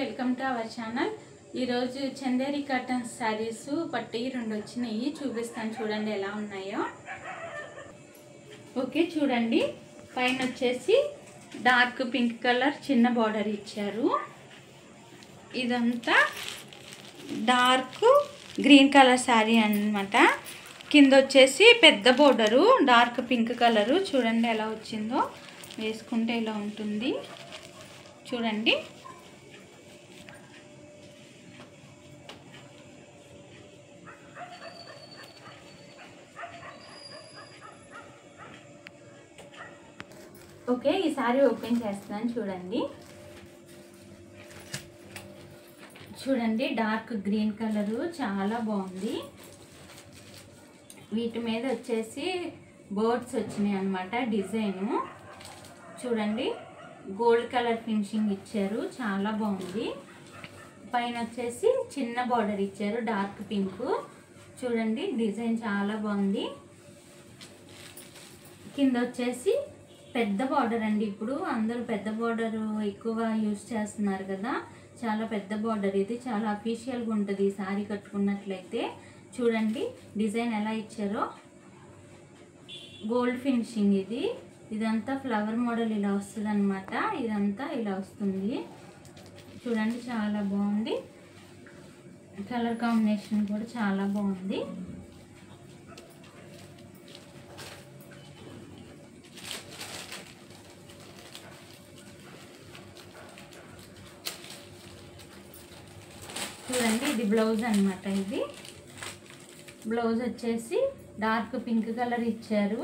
Welcome to our channel. ఈరోజు Chanderi cotton saris పట్టి 2 వచ్చినాయి, చూపిస్తాను చూడండి ఎలా ఉన్నాయో. ఓకే చూడండి, పైన వచ్చేసి డార్క్ పింక్ కలర్ చిన్న బార్డర్ ఇచ్చారు. ఇదంతా డార్క్ గ్రీన్ కలర్ శారీ అన్నమాట. కింద వచ్చేసి పెద్ద బోర్డరు డార్క్ పింక్ కలరు. చూడండి ఎలా వచ్చిందో, వేసుకుంటే ఇలా ఉంటుంది చూడండి. ఓకే, ఈ సారీ ఓపెన్ చేస్తాను చూడండి. చూడండి డార్క్ గ్రీన్ కలరు చాలా బాగుంది. వీటి మీద వచ్చేసి బర్డ్స్ వచ్చినాయి అన్నమాట. డిజైను చూడండి, గోల్డ్ కలర్ ఫినిషింగ్ ఇచ్చారు, చాలా బాగుంది. పైన వచ్చేసి చిన్న బార్డర్ ఇచ్చారు డార్క్ పింక్. చూడండి డిజైన్ చాలా బాగుంది. కింద వచ్చేసి పెద్ద బార్డర్ అండి. ఇప్పుడు అందరూ పెద్ద బార్డర్ ఎక్కువ యూజ్ చేస్తున్నారు కదా, చాలా పెద్ద బార్డర్ ఇది. చాలా అఫీషియల్గా ఉంటుంది ఈ సారీ కట్టుకున్నట్లయితే. చూడండి డిజైన్ ఎలా ఇచ్చారో, గోల్డ్ ఫినిషింగ్ ఇది. ఇదంతా ఫ్లవర్ మోడల్ ఇలా వస్తుంది అనమాట. ఇదంతా ఇలా వస్తుంది చూడండి, చాలా బాగుంది. కలర్ కాంబినేషన్ కూడా చాలా బాగుంది. చూడండి ఇది బ్లౌజ్ అన్నమాట. ఇది బ్లౌజ్ వచ్చేసి డార్క్ పింక్ కలర్ ఇచ్చారు,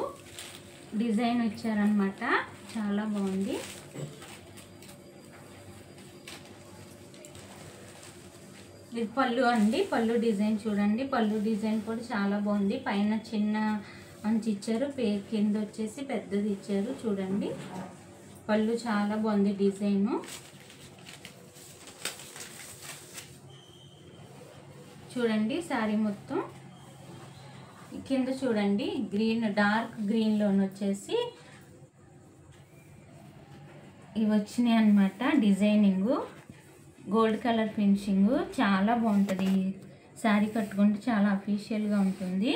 డిజైన్ ఇచ్చారనమాట, చాలా బాగుంది. ఇది పళ్ళు అండి. పళ్ళు డిజైన్ చూడండి, పళ్ళు డిజైన్ కూడా చాలా బాగుంది. పైన చిన్న అంచు ఇచ్చారు, కింద వచ్చేసి పెద్దది ఇచ్చారు. చూడండి పళ్ళు చాలా బాగుంది డిజైను. చూడండి శారీ మొత్తం కింద చూడండి గ్రీన్, డార్క్ గ్రీన్లోని వచ్చేసి ఇవి వచ్చినాయి అన్నమాట. డిజైనింగ్ గోల్డ్ కలర్ ఫినిషింగ్ చాలా బాగుంటుంది. శారీ కట్టుకుంటే చాలా అఫీషియల్గా ఉంటుంది.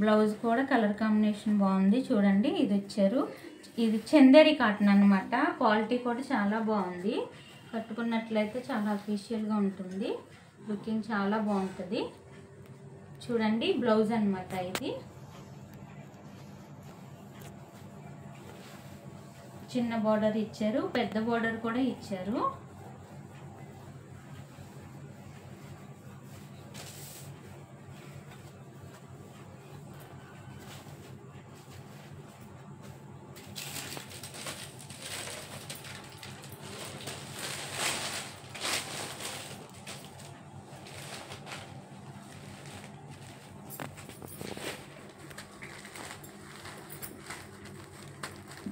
బ్లౌజ్ కూడా కలర్ కాంబినేషన్ బాగుంది. చూడండి ఇది వచ్చారు, ఇది చందేరి కాటన్ అన్నమాట. క్వాలిటీ కూడా చాలా బాగుంది. కట్టుకున్నట్లయితే చాలా అఫీషియల్గా ఉంటుంది. లుకింగ్ చాలా బాగుంటుంది. చూడండి బ్లౌజ్ అన్నమాట. ఇది చిన్న బార్డర్ ఇచ్చారు, పెద్ద బార్డర్ కూడా ఇచ్చారు.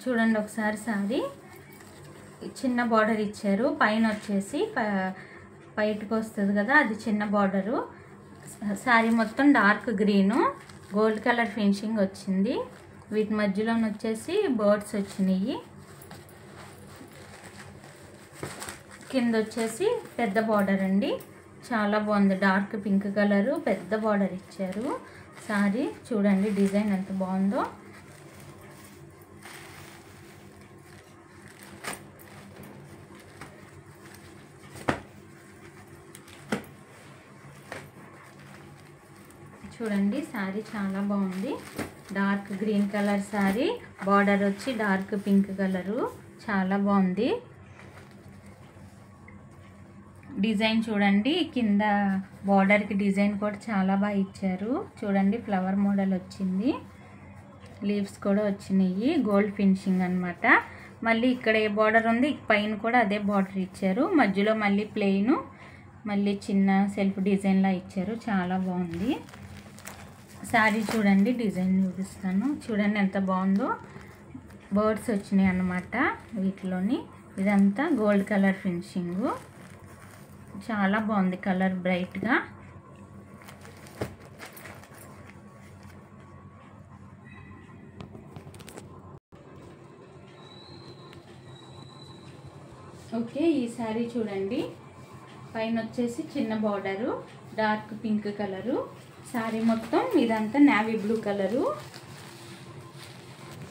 చూడండి ఒకసారి సారీ చిన్న బార్డర్ ఇచ్చారు. పైన వచ్చేసి బయటకు వస్తుంది కదా, అది చిన్న బార్డరు. శారీ మొత్తం dark green, gold colour finishing వచ్చింది. వీటి మధ్యలో వచ్చేసి బర్డ్స్ వచ్చినాయి. కింద వచ్చేసి పెద్ద బార్డర్ అండి, చాలా బాగుంది. డార్క్ పింక్ కలరు పెద్ద బార్డర్ ఇచ్చారు. శారీ చూడండి డిజైన్ ఎంత బాగుందో. చూడండి శారీ చాలా బాగుంది. Dark green colour sari, border వచ్చి డార్క్ పింక్ కలరు, చాలా బాగుంది. డిజైన్ చూడండి, కింద బార్డర్కి డిజైన్ కూడా చాలా బాగా ఇచ్చారు. చూడండి ఫ్లవర్ మోడల్ వచ్చింది, లీవ్స్ కూడా వచ్చినాయి, గోల్డ్ ఫినిషింగ్ అన్నమాట. మళ్ళీ ఇక్కడ ఏ బార్డర్ ఉంది పైన కూడా అదే బార్డర్ ఇచ్చారు. మధ్యలో మళ్ళీ ప్లెయిన్, మళ్ళీ చిన్న సెల్ఫ్ డిజైన్లా ఇచ్చారు, చాలా బాగుంది. శారీ చూడండి డిజైన్ చూపిస్తాను. చూడండి ఎంత బాగుందో. బర్డ్స్ వచ్చినాయి అన్నమాట వీటిలోని. ఇదంతా గోల్డ్ కలర్ ఫినిషింగ్, చాలా బాగుంది కలర్ బ్రైట్గా. ఓకే, ఈ సారీ చూడండి పైన వచ్చేసి చిన్న border, dark pink colour. Sari మొత్తం ఇదంతా navy blue colour,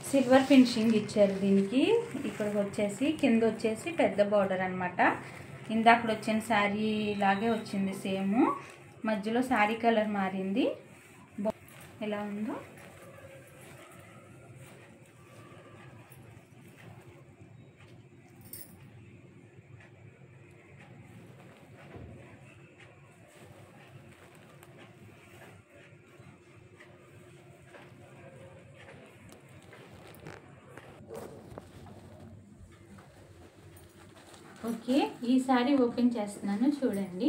silver finishing ఇచ్చారు దీనికి. ఇక్కడికి వచ్చేసి కింద వచ్చేసి పెద్ద బార్డర్ అనమాట. ఇందాక వచ్చిన శారీ లాగే వచ్చింది సేమ్. మధ్యలో శారీ కలర్ మారింది. ఎలా ఉందో ఓకే. ఈ సారీ ఓపెన్ చేస్తున్నాను చూడండి.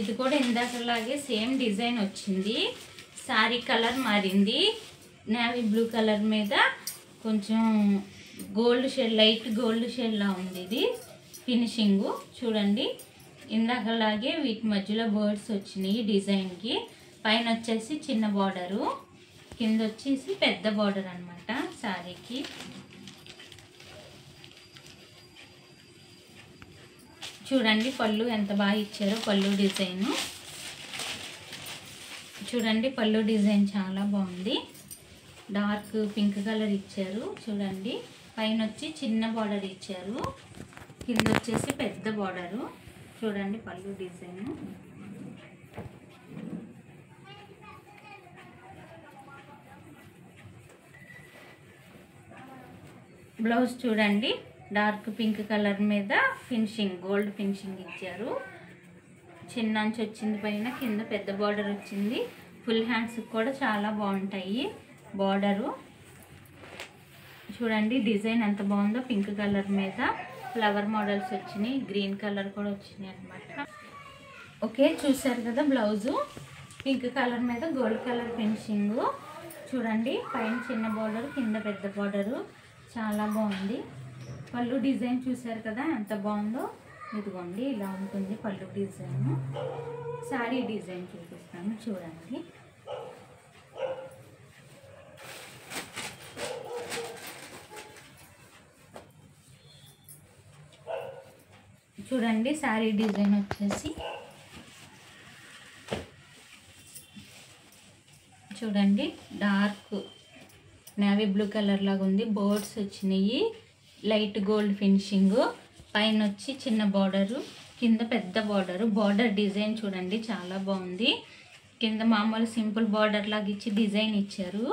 ఇది కూడా ఇందాకలాగే సేమ్ డిజైన్ వచ్చింది. సారీ కలర్ మారింది. నేవీ బ్లూ కలర్ మీద కొంచెం గోల్డ్ షేడ్, లైట్ గోల్డ్ షేడ్లా ఉంది ఇది ఫినిషింగ్. చూడండి ఇందాకలాగే వీటి మధ్యలో బర్డ్స్ వచ్చినాయి డిజైన్కి. పైన వచ్చేసి చిన్న బార్డరు, కింద వచ్చేసి పెద్ద బార్డర్ అనమాట శారీకి. చూడండి పళ్ళు ఎంత బాగా ఇచ్చారో. పళ్ళు డిజైను చూడండి, పళ్ళు డిజైన్ చాలా బాగుంది. డార్క్ పింక్ కలర్ ఇచ్చారు చూడండి. పైన వచ్చి చిన్న బార్డర్ ఇచ్చారు, కింద వచ్చేసి పెద్ద బార్డరు. చూడండి పళ్ళు డిజైను. బ్లౌజ్ చూడండి, డార్క్ పింక్ కలర్ మీద ఫినిషింగ్, గోల్డ్ ఫినిషింగ్ ఇచ్చారు. చిన్న అంచు వచ్చింది పైన, కింద పెద్ద బార్డర్ వచ్చింది. ఫుల్ హ్యాండ్స్ కూడా చాలా బాగుంటాయి బార్డరు. చూడండి డిజైన్ ఎంత బాగుందో. పింక్ కలర్ మీద ఫ్లవర్ మోడల్స్ వచ్చినాయి, గ్రీన్ కలర్ కూడా వచ్చినాయి అనమాట. ఓకే, చూసారు కదా బ్లౌజు. పింక్ కలర్ మీద గోల్డ్ కలర్ ఫినిషింగ్. చూడండి పైన చిన్న బార్డర్, కింద పెద్ద బార్డరు, చాలా బాగుంది. పళ్ళు డిజైన్ చూసారు కదా ఎంత బాగుందో. ఇదిగోండి ఇలా ఉంటుంది పళ్ళు డిజైన్. శారీ డిజైన్ చూపిస్తాను చూడండి. చూడండి శారీ డిజైన్ వచ్చేసి చూడండి డార్క్ నేవీ బ్లూ కలర్ లాగా ఉంది. బర్డ్స్ వచ్చినాయి, లైట్ గోల్డ్ ఫినిషింగ్. పైన వచ్చి చిన్న బార్డరు, కింద పెద్ద బార్డరు. బార్డర్ డిజైన్ చూడండి చాలా బాగుంది. కింద మామూలు సింపుల్ బార్డర్ లాగా ఇచ్చి డిజైన్ ఇచ్చారు.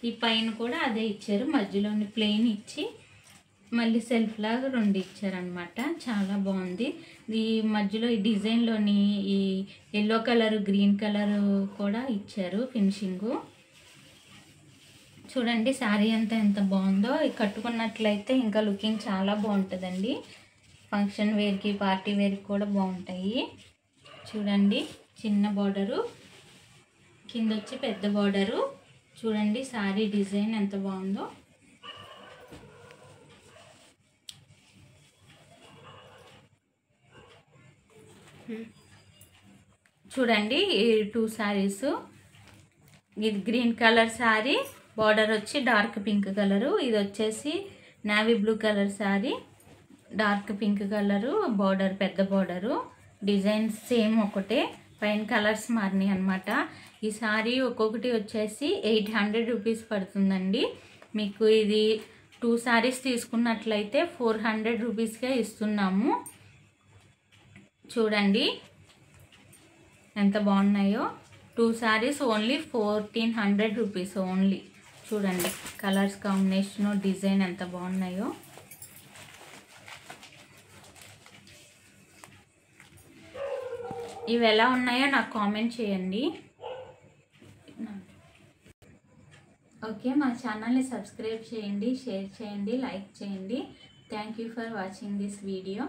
ఈ పైన కూడా అదే ఇచ్చారు, మధ్యలోని ప్లెయిన్ ఇచ్చి మళ్ళీ సెల్ఫ్ లాగా రెండు ఇచ్చారనమాట. చాలా బాగుంది. ఈ మధ్యలో ఈ డిజైన్లోని ఈ ఎల్లో కలర్, గ్రీన్ కలర్ కూడా ఇచ్చారు ఫినిషింగు. చూడండి శారీ అంతా ఎంత బాగుందో. కట్టుకున్నట్లయితే ఇంకా లుకింగ్ చాలా బాగుంటుందండి. ఫంక్షన్ వేర్కి, పార్టీ వేర్కి కూడా బాగుంటాయి. చూడండి చిన్న బార్డరు, కింద వచ్చి పెద్ద బార్డరు. చూడండి శారీ డిజైన్ ఎంత బాగుందో. చూడండి ఈ 2 శారీస్. ఇది గ్రీన్ కలర్ శారీ, బార్డర్ వచ్చి డార్క్ పింక్ కలరు. ఇది వచ్చేసి navy blue colour sari, dark pink colour, border పెద్ద బార్డరు. డిజైన్ సేమ్ ఒకటే, పైన కలర్స్ మారినాయి అనమాట. ఈ శారీ ఒక్కొక్కటి వచ్చేసి 800 రూపీస్ పడుతుందండి. మీకు ఇది 2 శారీస్ తీసుకున్నట్లయితే 400 రూపీస్కే ఇస్తున్నాము. చూడండి ఎంత బాగున్నాయో. 2 శారీస్ ఓన్లీ 1400 రూపీస్ ఓన్లీ. చూడండి కలర్స్ కాంబినేషన్, డిజైన్ ఎంత బాగున్నాయో. ఇవి ఎలా ఉన్నాయో నాకు కామెంట్ చేయండి. ఓకే, మా ఛానల్ని సబ్స్క్రైబ్ చేయండి, షేర్ చేయండి, లైక్ చేయండి. Thank you for watching this video.